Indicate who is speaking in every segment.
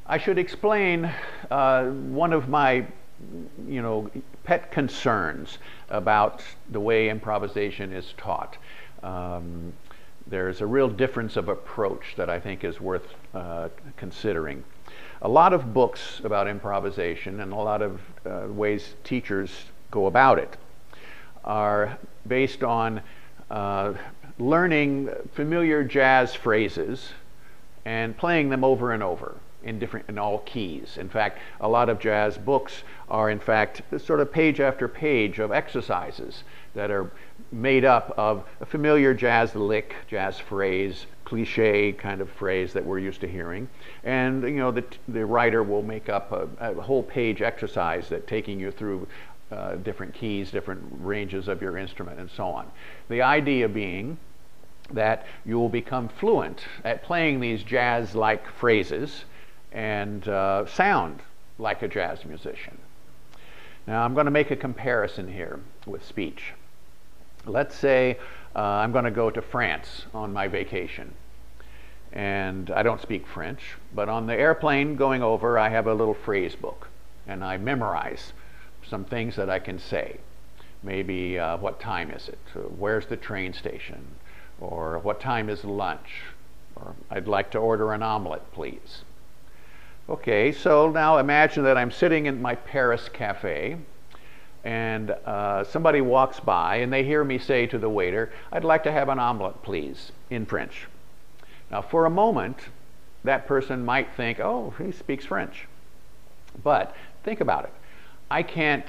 Speaker 1: I should explain one of my, pet concerns about the way improvisation is taught. There's a real difference of approach that I think is worth considering. A lot of books about improvisation and a lot of ways teachers go about it are based on learning familiar jazz phrases and playing them over and over in all keys. In fact, a lot of jazz books are in fact sort of page after page of exercises that are made up of a familiar jazz lick, jazz phrase, cliche kind of phrase that we're used to hearing. And the writer will make up a whole page exercise that taking you through different keys, different ranges of your instrument, and so on. The idea being that you will become fluent at playing these jazz-like phrases and sound like a jazz musician. Now I'm going to make a comparison here with speech. Let's say I'm going to go to France on my vacation, and I don't speak French, but on the airplane going over I have a little phrase book and I memorize some things that I can say. Maybe what time is it? Where's the train station? Or what time is lunch? Or I'd like to order an omelet, please. Okay, so now imagine that I'm sitting in my Paris cafe and somebody walks by and they hear me say to the waiter, "I'd like to have an omelet, please," in French. Now for a moment, that person might think, oh, he speaks French. But think about it. I can't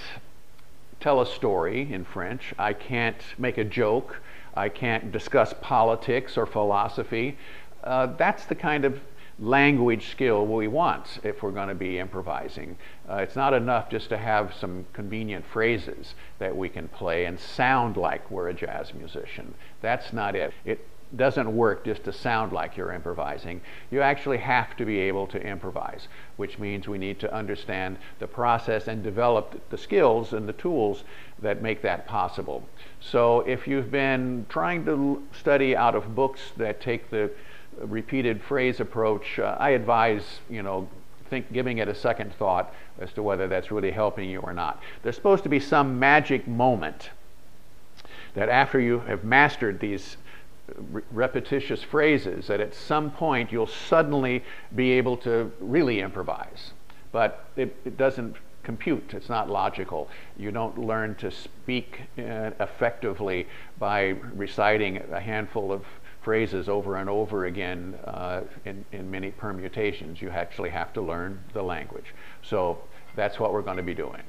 Speaker 1: tell a story in French. I can't make a joke. I can't discuss politics or philosophy. That's the kind of language skill we want if we're going to be improvising. It's not enough just to have some convenient phrases that we can play and sound like we're a jazz musician. That's not it. It doesn't work just to sound like you're improvising. You actually have to be able to improvise, which means we need to understand the process and develop the skills and the tools that make that possible. So if you've been trying to study out of books that take the repeated phrase approach, I advise, giving it a second thought as to whether that's really helping you or not. There's supposed to be some magic moment that after you have mastered these repetitious phrases, that at some point you'll suddenly be able to really improvise. But it doesn't compute. It's not logical. You don't learn to speak effectively by reciting a handful of phrases over and over again in many permutations. You actually have to learn the language. So that's what we're going to be doing.